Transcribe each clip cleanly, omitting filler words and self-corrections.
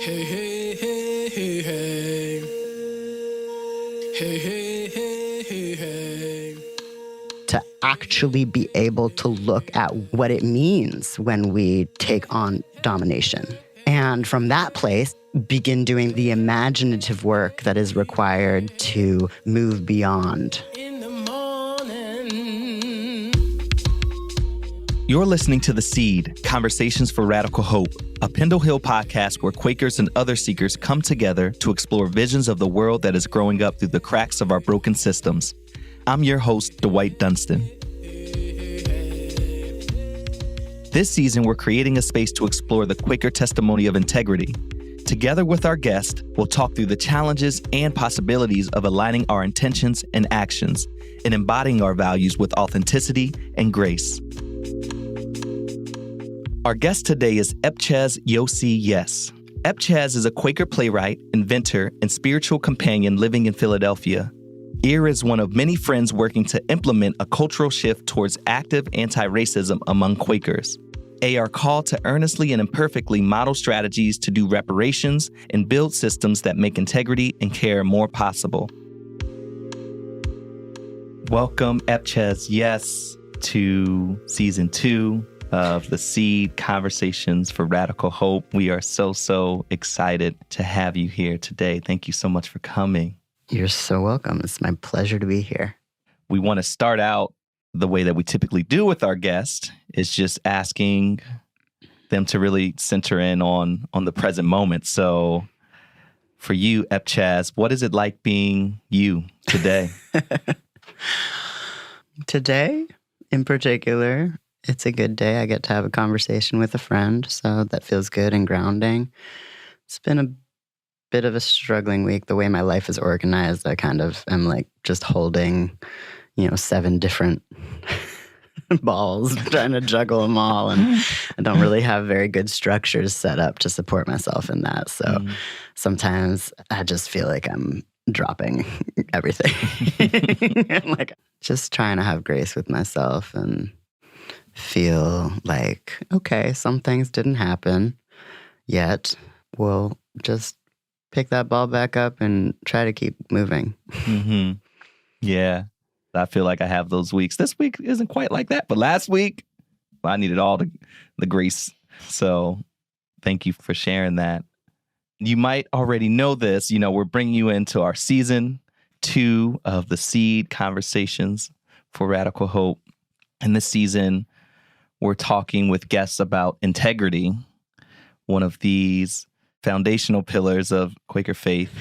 Hey, hey, hey, hey, hey. Hey, hey, hey, hey, hey. To actually be able to look at what it means when we take on domination. And from that place, begin doing the imaginative work that is required to move beyond. In the morning. You're listening to The Seed, Conversations for Radical Hope, a Pendle Hill podcast where Quakers and other seekers come together to explore visions of the world that is growing up through the cracks of our broken systems. I'm your host, Dwight Dunstan. This season, we're creating a space to explore the Quaker testimony of integrity. Together with our guest, we'll talk through the challenges and possibilities of aligning our intentions and actions and embodying our values with authenticity and grace. Our guest today is eppchez Yossi Yes. eppchez is a Quaker playwright, inventor, and spiritual companion living in Philadelphia. EAR is one of many friends working to implement a cultural shift towards active anti-racism among Quakers. AR called to earnestly and imperfectly model strategies to do reparations and build systems that make integrity and care more possible. Welcome, eppchez Yes, to Season 2 of The Seed, Conversations for Radical Hope. We are so excited to have you here today. Thank you so much for coming. You're so welcome. It's my pleasure to be here. We want to start out the way that we typically do with our guest, is just asking them to really center in on the present moment. So for you, eppchez, what is it like being you today? Today, in particular, it's a good day. I get to have a conversation with a friend, so that feels good and grounding. It's been a bit of a struggling week. The way my life is organized, I kind of am like just holding, 7 different balls, trying to juggle them all. And I don't really have very good structures set up to support myself in that. So sometimes I just feel like I'm dropping everything. I'm like just trying to have grace with myself and feel like, okay, some things didn't happen yet. We'll just pick that ball back up and try to keep moving. Mm-hmm. Yeah, I feel like I have those weeks. This week isn't quite like that, but last week I needed all the grace. So thank you for sharing that. You might already know this. We're bringing you into our Season 2 of The Seed, Conversations for Radical Hope. And this season, we're talking with guests about integrity, one of these foundational pillars of Quaker faith.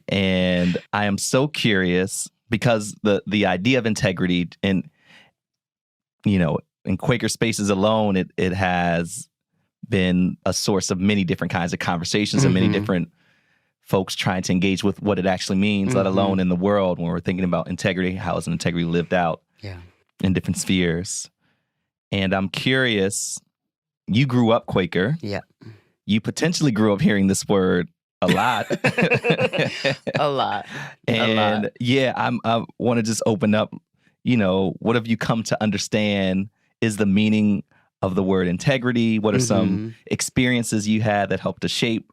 And I am so curious because the idea of integrity in Quaker spaces alone, it has been a source of many different kinds of conversations and many different folks trying to engage with what it actually means, let alone in the world when we're thinking about integrity, how is integrity lived out in different spheres. And I'm curious, you grew up Quaker. Yeah. You potentially grew up hearing this word a lot. A lot. And I want to just open up, what have you come to understand is the meaning of the word integrity? What are some experiences you had that helped to shape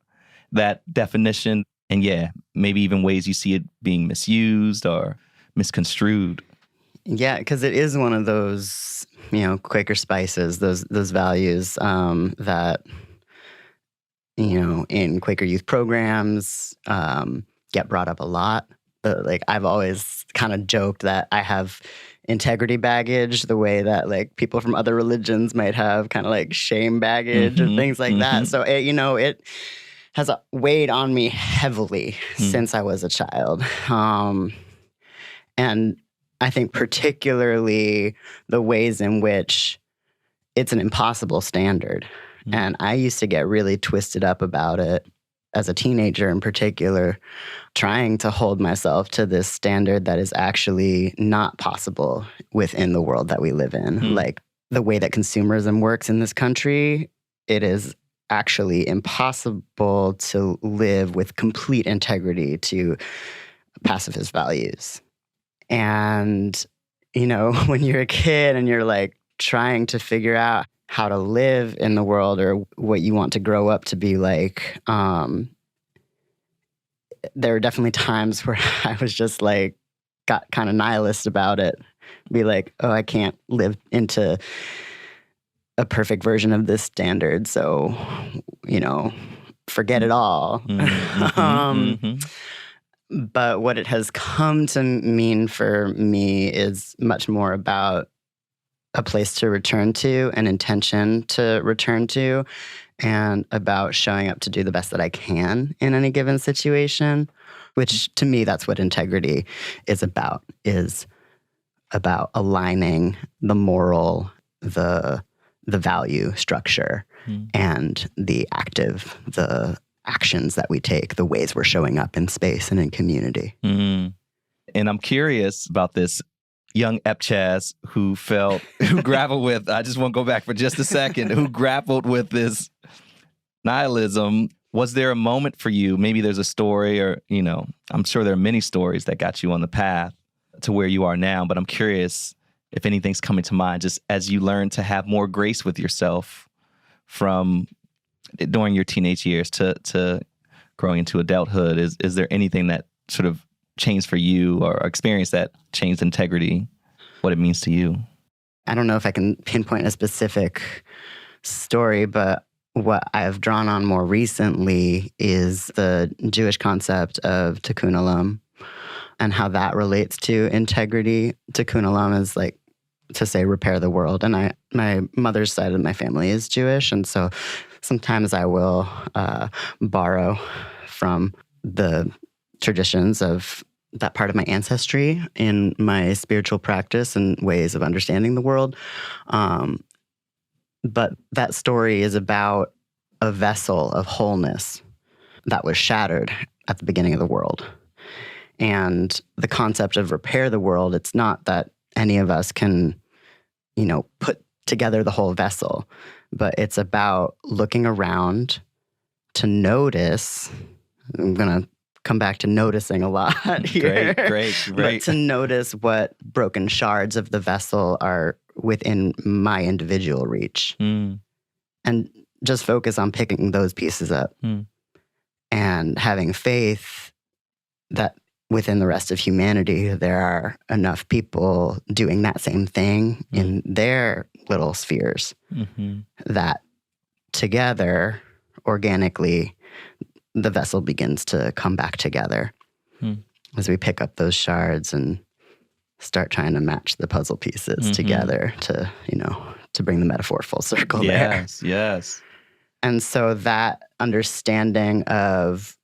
that definition? And maybe even ways you see it being misused or misconstrued. Yeah, because it is one of those, Quaker spices, those values that, in Quaker youth programs get brought up a lot. I've always kind of joked that I have integrity baggage the way that people from other religions might have kind of shame baggage or things like that. So, it has weighed on me heavily since I was a child. And I think particularly the ways in which it's an impossible standard. And I used to get really twisted up about it as a teenager in particular, trying to hold myself to this standard that is actually not possible within the world that we live in. Like the way that consumerism works in this country, it is actually impossible to live with complete integrity to pacifist values. And, when you're a kid and you're trying to figure out how to live in the world or what you want to grow up to be like, there are definitely times where I was just like, got kind of nihilist about it. Be like, oh, I can't live into a perfect version of this standard. So, forget it all. But what it has come to mean for me is much more about a place to return to, an intention to return to, and about showing up to do the best that I can in any given situation, which to me, that's what integrity is about aligning the moral, the value structure, and the actions that we take, the ways we're showing up in space and in community. And I'm curious about this young eppchez who grappled with, I just want to go back for just a second, who grappled with this nihilism. Was there a moment for you, maybe there's a story or, I'm sure there are many stories that got you on the path to where you are now, but I'm curious if anything's coming to mind just as you learn to have more grace with yourself from during your teenage years to growing into adulthood. Is there anything that sort of changed for you or experience that changed integrity, what it means to you? I don't know if I can pinpoint a specific story, but what I've drawn on more recently is the Jewish concept of tikkun olam and how that relates to integrity. Tikkun olam is like to say repair the world. And my mother's side of my family is Jewish. And so sometimes I will borrow from the traditions of that part of my ancestry in my spiritual practice and ways of understanding the world. But that story is about a vessel of wholeness that was shattered at the beginning of the world. And the concept of repair the world, it's not that any of us can, put together the whole vessel, but it's about looking around to notice. I'm going to come back to noticing a lot here. Great. But to notice what broken shards of the vessel are within my individual reach. And just focus on picking those pieces up and having faith that within the rest of humanity, there are enough people doing that same thing in their little spheres that together, organically, the vessel begins to come back together as we pick up those shards and start trying to match the puzzle pieces together to bring the metaphor full circle there. Yes. And so that understanding of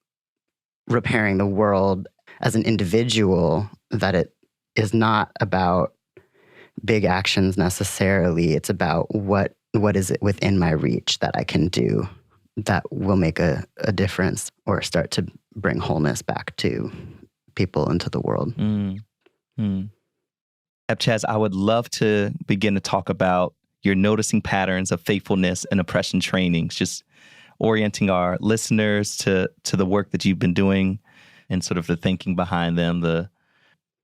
repairing the world as an individual, that it is not about big actions necessarily. It's about what is it within my reach that I can do that will make a difference or start to bring wholeness back to people into the world. Eppchez, I would love to begin to talk about your noticing patterns of faithfulness and oppression trainings, just orienting our listeners to the work that you've been doing and sort of the thinking behind them, the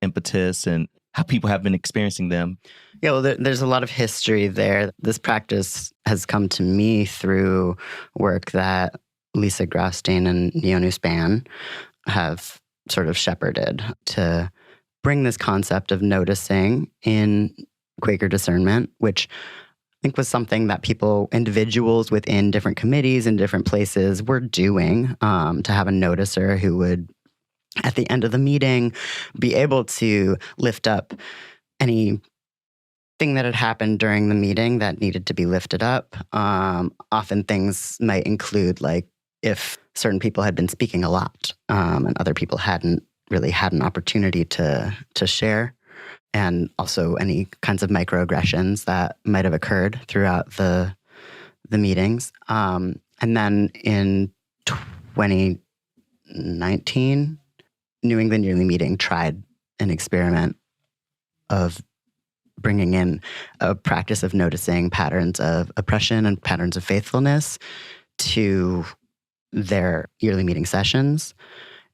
impetus, and how people have been experiencing them. Yeah, well, there's a lot of history there. This practice has come to me through work that Lisa Grafstein and Yonu Span have sort of shepherded to bring this concept of noticing in Quaker discernment, which I think was something that individuals within different committees and different places were doing, to have a noticer who would, at the end of the meeting, be able to lift up anything that had happened during the meeting that needed to be lifted up. Often things might include, like, if certain people had been speaking a lot and other people hadn't really had an opportunity to share, and also any kinds of microaggressions that might have occurred throughout the meetings. And then in 2019, New England Yearly Meeting tried an experiment of bringing in a practice of noticing patterns of oppression and patterns of faithfulness to their yearly meeting sessions.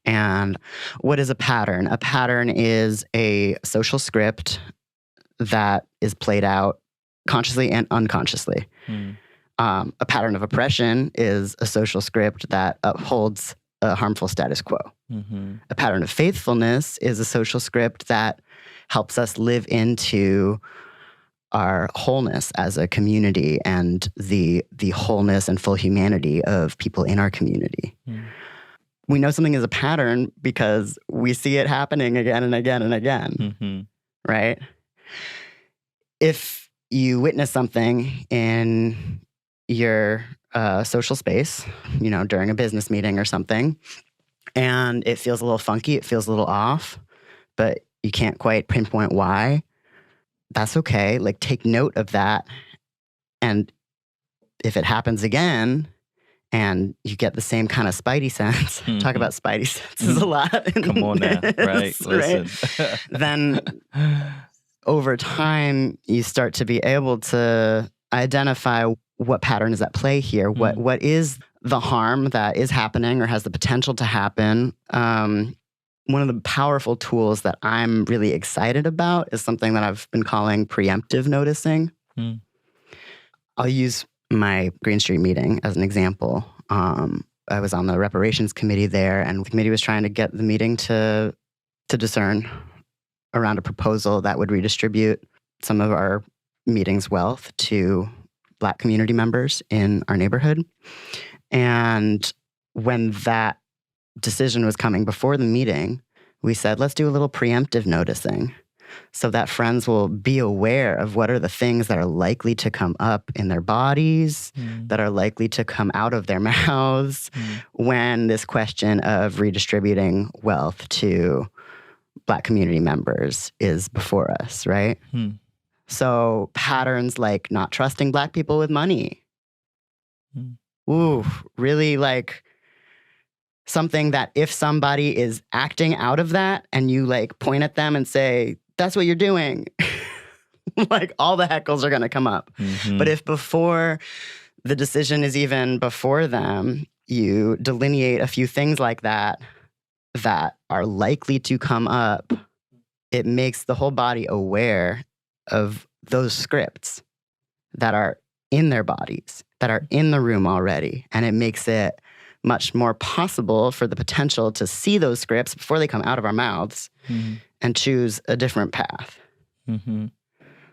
And what is a pattern? A pattern is a social script that is played out consciously and unconsciously. A pattern of oppression is a social script that upholds a harmful status quo. A pattern of faithfulness is a social script that helps us live into our wholeness as a community and the wholeness and full humanity of people in our community. We know something is a pattern because we see it happening again and again and again, right? If you witness something in your social space, during a business meeting or something, and it feels a little funky, it feels a little off, but you can't quite pinpoint why, that's okay. Like, take note of that. And if it happens again and you get the same kind of spidey sense, talk about spidey senses a lot. Come on now, right? Listen. Right? Then over time, you start to be able to identify what pattern is at play here. What is the harm that is happening or has the potential to happen? One of the powerful tools that I'm really excited about is something that I've been calling preemptive noticing. I'll use my Green Street meeting as an example. I was on the reparations committee there, and the committee was trying to get the meeting to discern around a proposal that would redistribute some of our meeting's wealth to Black community members in our neighborhood. And when that decision was coming before the meeting, we said, let's do a little preemptive noticing so that friends will be aware of what are the things that are likely to come up in their bodies, that are likely to come out of their mouths when this question of redistributing wealth to Black community members is before us, right? So patterns like not trusting Black people with money. Ooh, really like something that if somebody is acting out of that and you like point at them and say, that's what you're doing, like all the heckles are going to come up. But if before the decision is even before them, you delineate a few things like that that are likely to come up, it makes the whole body aware of those scripts that are in their bodies, that are in the room already. And it makes it much more possible for the potential to see those scripts before they come out of our mouths and choose a different path.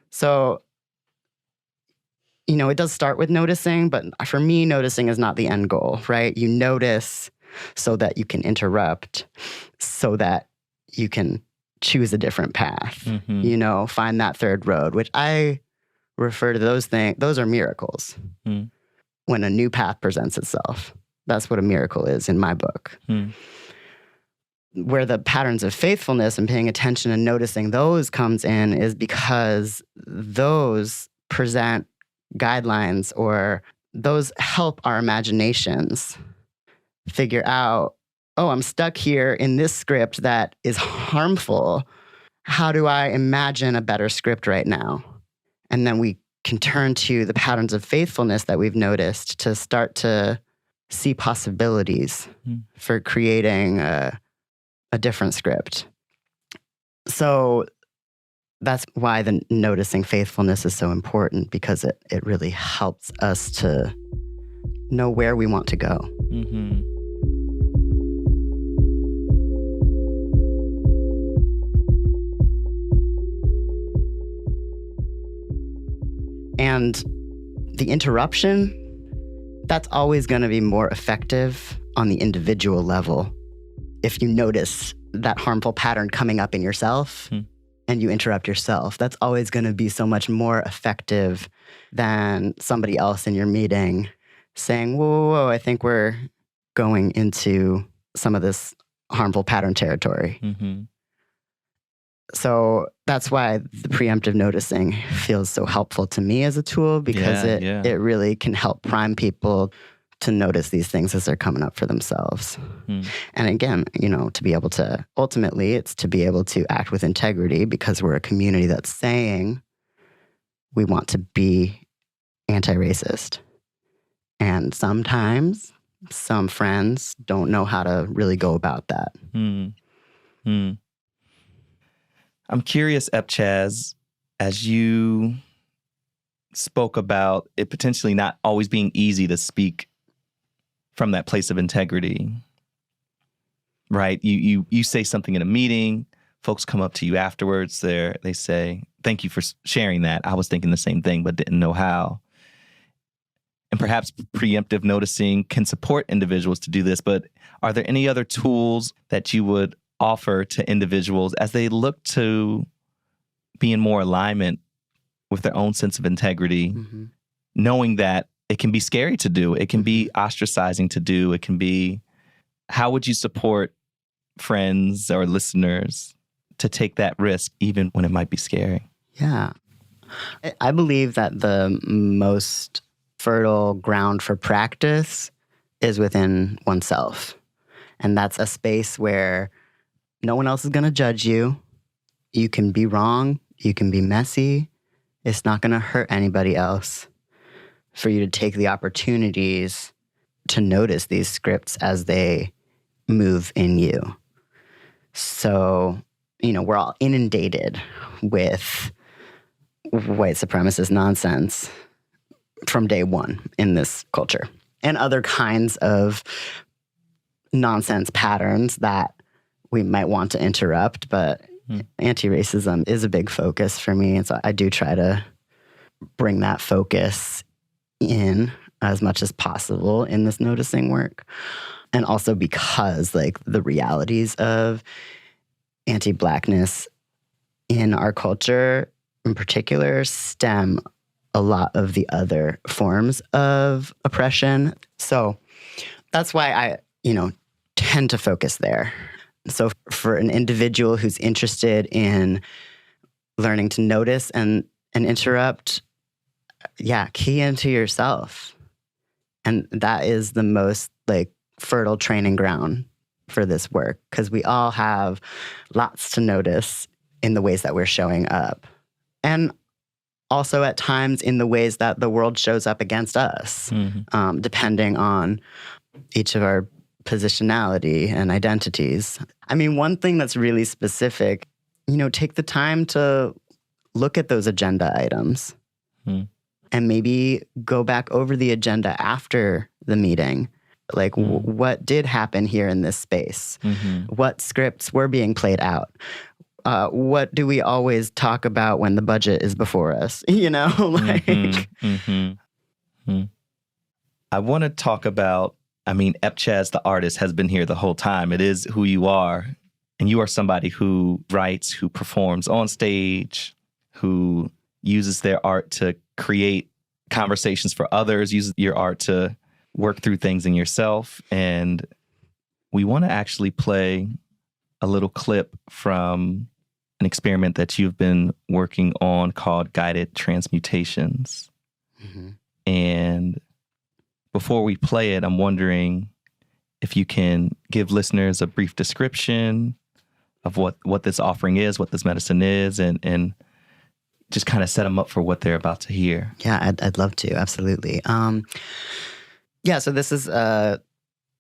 So, it does start with noticing, but for me, noticing is not the end goal, right? You notice so that you can interrupt, so that you can choose a different path, find that third road, which I refer to those things. Those are miracles. When a new path presents itself. That's what a miracle is in my book. Where the patterns of faithfulness and paying attention and noticing those comes in is because those present guidelines, or those help our imaginations figure out, oh, I'm stuck here in this script that is harmful. How do I imagine a better script right now? And then we can turn to the patterns of faithfulness that we've noticed to start to see possibilities for creating a different script. So that's why the noticing faithfulness is so important, because it really helps us to know where we want to go. And the interruption, that's always going to be more effective on the individual level. If you notice that harmful pattern coming up in yourself and you interrupt yourself, that's always going to be so much more effective than somebody else in your meeting saying, whoa, I think we're going into some of this harmful pattern territory. So that's why the preemptive noticing feels so helpful to me as a tool, because it really can help prime people to notice these things as they're coming up for themselves. And again, to be able to, ultimately, it's to be able to act with integrity, because we're a community that's saying we want to be anti-racist. And sometimes some friends don't know how to really go about that. I'm curious, eppchez, as you spoke about it potentially not always being easy to speak from that place of integrity, right? You say something in a meeting, folks come up to you afterwards, they say, thank you for sharing that. I was thinking the same thing, but didn't know how. And perhaps preemptive noticing can support individuals to do this, but are there any other tools that you would offer to individuals as they look to be in more alignment with their own sense of integrity, knowing that it can be scary to do, it can be ostracizing to do, it can be, how would you support friends or listeners to take that risk even when it might be scary? Yeah. I believe that the most fertile ground for practice is within oneself. And that's a space where no one else is going to judge you. You can be wrong. You can be messy. It's not going to hurt anybody else for you to take the opportunities to notice these scripts as they move in you. So, we're all inundated with white supremacist nonsense from day one in this culture, and other kinds of nonsense patterns that we might want to interrupt, but anti-racism is a big focus for me. And so I do try to bring that focus in as much as possible in this noticing work. And also because the realities of anti-Blackness in our culture in particular stem a lot of the other forms of oppression. So that's why I, tend to focus there. So for an individual who's interested in learning to notice and interrupt, key into yourself. And that is the most fertile training ground for this work, because we all have lots to notice in the ways that we're showing up. And also at times in the ways that the world shows up against us, depending on each of our positionality and identities. I mean, one thing that's really specific, take the time to look at those agenda items and maybe go back over the agenda after the meeting. What did happen here in this space? What scripts were being played out? What do we always talk about when the budget is before us? I want to talk about, eppchez, the artist, has been here the whole time. It is who you are. And you are somebody who writes, who performs on stage, who uses their art to create conversations for others, uses your art to work through things in yourself. And we want to actually play a little clip from an experiment that you've been working on called guided transmutations. And before we play it, I'm wondering if you can give listeners a brief description of what this offering is, what this medicine is, and just kind of set them up for what they're about to hear. Yeah, I'd love to. Absolutely. So this is a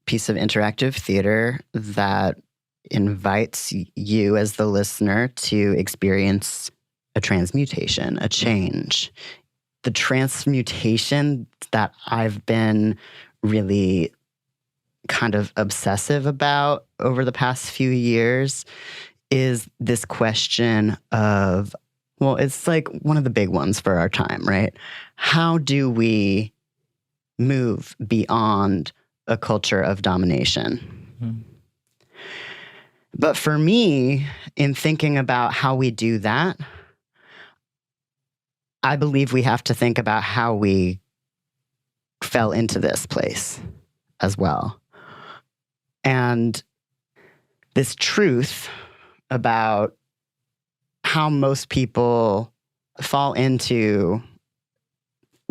piece of interactive theater that invites you as the listener to experience a transmutation, a change. The transmutation that I've been really kind of obsessive about over the past few years is this question of, it's one of the big ones for our time, right? How do we move beyond a culture of domination? But for me, in thinking about how we do that, I believe we have to think about how we fell into this place as well. And this truth about how most people fall into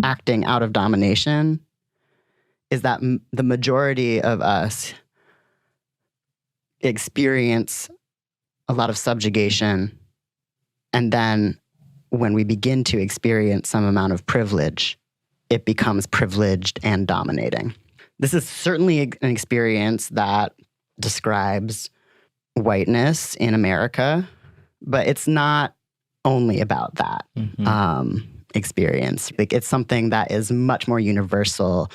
acting out of domination is that the majority of us experience a lot of subjugation, and then when we begin to experience some amount of privilege, it becomes privileged and dominating. This is certainly an experience that describes whiteness in America, but it's not only about that. experience. Like, it's something that is much more universal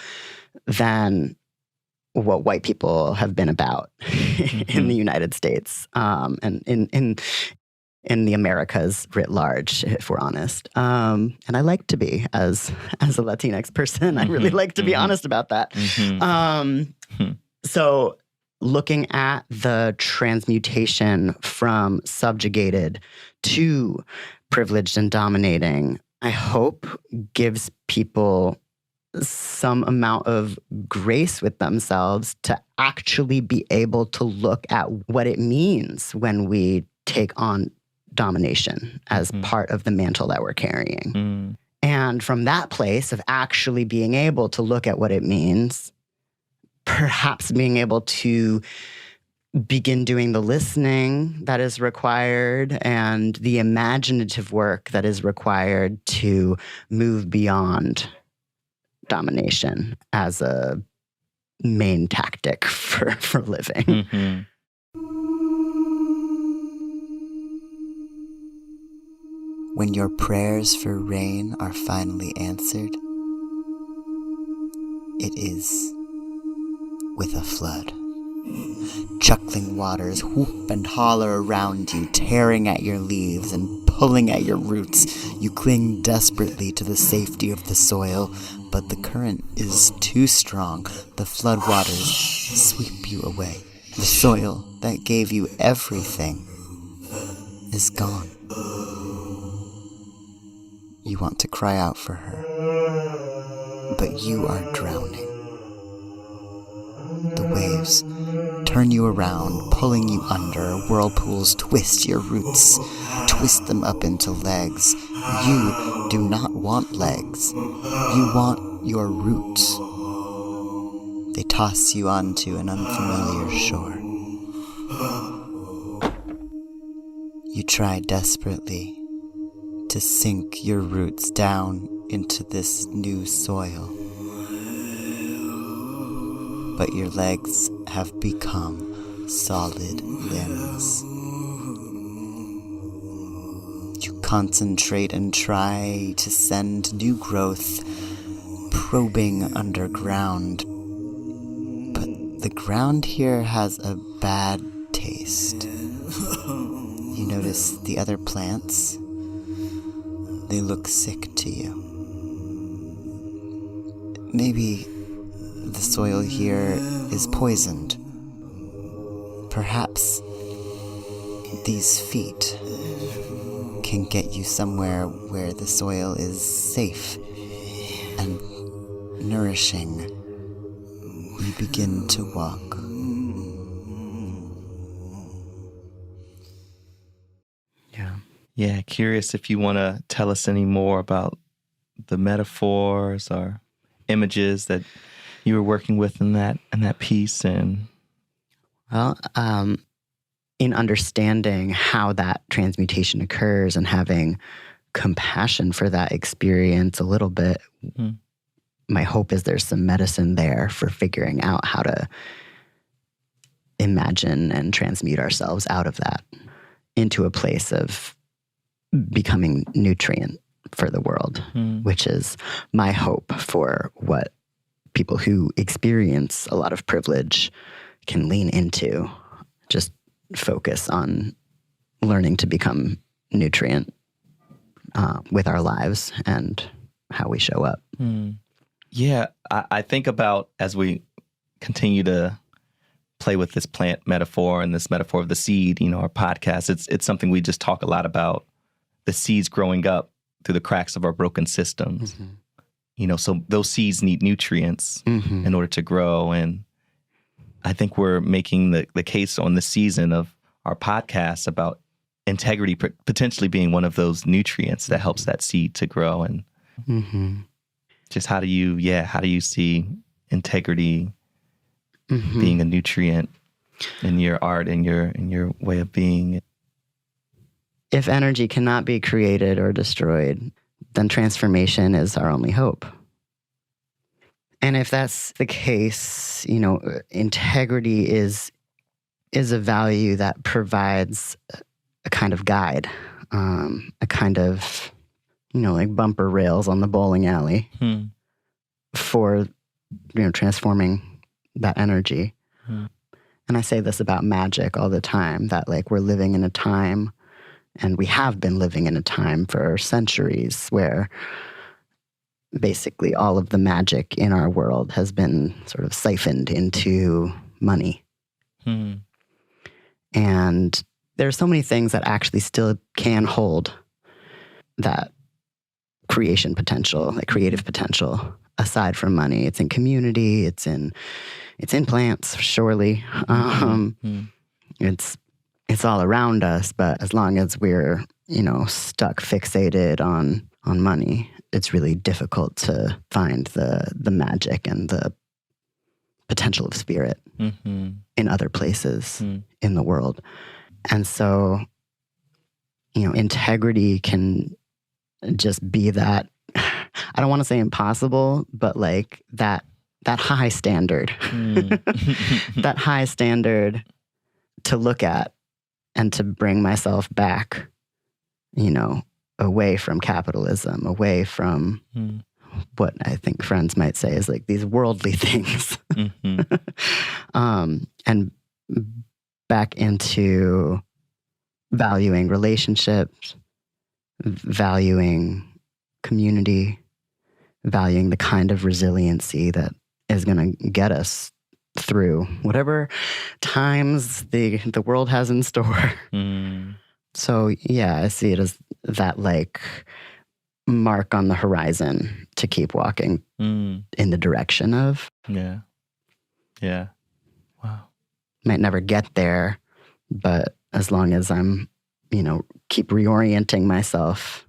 than what white people have been about in the United States, and in the Americas writ large, if we're honest. And I like to be, as a Latinx person, I really like to be honest about that. So looking at the transmutation from subjugated to privileged and dominating, I hope gives people some amount of grace with themselves to actually be able to look at what it means when we take on domination as part of the mantle that we're carrying. And from that place of actually being able to look at what it means, perhaps being able to begin doing the listening that is required and the imaginative work that is required to move beyond domination as a main tactic for living. When your prayers for rain are finally answered, it is with a flood. Chuckling waters whoop and holler around you, tearing at your leaves and pulling at your roots. You cling desperately to the safety of the soil, but the current is too strong. The floodwaters sweep you away. The soil that gave you everything is gone. You want to cry out for her, but you are drowning. The waves turn you around, pulling you under. Whirlpools twist your roots, twist them up into legs. You do not want legs. You want your roots. They toss you onto an unfamiliar shore. You try desperately to sink your roots down into this new soil. But your legs have become solid limbs. You concentrate and try to send new growth probing underground. But the ground here has a bad taste. You notice the other plants. They look sick to you. Maybe the soil here is poisoned. Perhaps these feet can get you somewhere where the soil is safe and nourishing. You begin to walk. Yeah, curious if you want to tell us any more about the metaphors or images that you were working with in that piece. And Well, in understanding how that transmutation occurs and having compassion for that experience a little bit, my hope is there's some medicine there for figuring out how to imagine and transmute ourselves out of that into a place of becoming nutrient for the world, which is my hope for what people who experience a lot of privilege can lean into. Just focus on learning to become nutrient with our lives and how we show up. Yeah, I think about, as we continue to play with this plant metaphor and this metaphor of the seed, our podcast, it's something we just talk a lot about, the seeds growing up through the cracks of our broken systems. So those seeds need nutrients in order to grow. And I think we're making the case on this season of our podcast about integrity potentially being one of those nutrients that helps that seed to grow. And just how do you see integrity being a nutrient in your art and your way of being? If energy cannot be created or destroyed, then transformation is our only hope. And if that's the case, integrity is a value that provides a kind of guide, a kind of like bumper rails on the bowling alley for, transforming that energy. And I say this about magic all the time, that like we're living in a time, and we have been living in a time for centuries, where basically all of the magic in our world has been sort of siphoned into money. And there are so many things that actually still can hold that creation potential, like creative potential, aside from money. It's in community, it's in plants, surely. It's all around us, but as long as we're, stuck, fixated on money, it's really difficult to find the magic and the potential of spirit in other places in the world. And so, integrity can just be that, I don't want to say impossible, but like that high standard, that high standard to look at and to bring myself back, away from capitalism, away from what I think friends might say is like these worldly things, and back into valuing relationships, valuing community, valuing the kind of resiliency that is going to get us through whatever times the world has in store. So yeah, I see it as that like mark on the horizon to keep walking in the direction of. Yeah. Wow. Might never get there, but as long as I'm, keep reorienting myself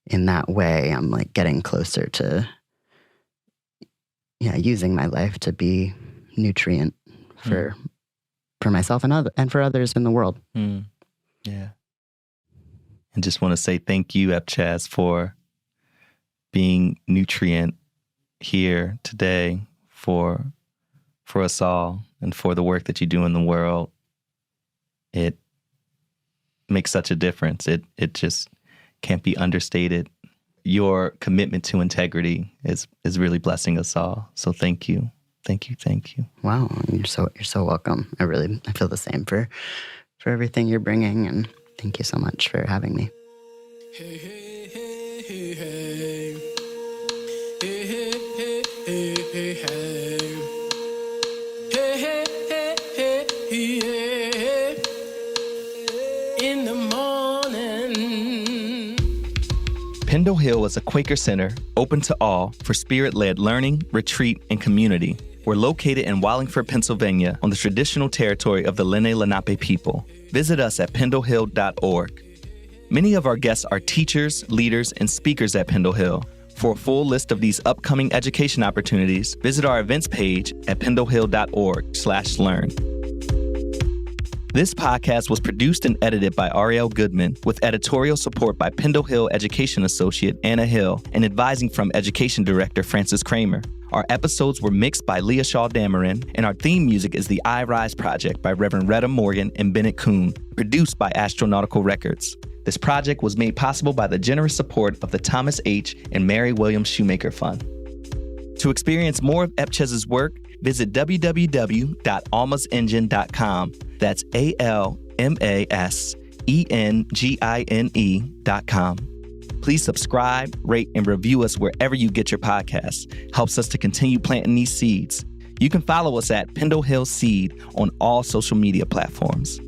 in that way, I'm like getting closer to, using my life to be nutrient for myself and for others in the world. Yeah. And just want to say thank you, eppchez, for being nutrient here today for us all and for the work that you do in the world. It makes such a difference. It just can't be understated. Your commitment to integrity is really blessing us all. So thank you. Thank you. Wow, you're so welcome. I feel the same for everything you're bringing, and thank you so much for having me. Hey, hey, hey, hey, hey. Hey, hey, hey, hey, hey, hey. Hey, hey, hey, hey, hey. In the morning. Pendle Hill is a Quaker center open to all for spirit-led learning, retreat, and community. We're located in Wallingford, Pennsylvania, on the traditional territory of the Lenape people. Visit us at pendlehill.org. Many of our guests are teachers, leaders, and speakers at Pendle Hill. For a full list of these upcoming education opportunities, visit our events page at pendlehill.org/learn. This podcast was produced and edited by Ariel Goodman, with editorial support by Pendle Hill Education Associate Anna Hill and advising from Education Director Francis Kramer. Our episodes were mixed by Leah Shaw Dameron, and our theme music is the I Rise Project by Reverend Retta Morgan and Bennett Kuhn, produced by Astronautical Records. This project was made possible by the generous support of the Thomas H. and Mary Williams Shoemaker Fund. To experience more of eppchez's work, visit www.almasengine.com. That's ALMASENGINE.com. Please subscribe, rate, and review us wherever you get your podcasts. Helps us to continue planting these seeds. You can follow us at Pendle Hill Seed on all social media platforms.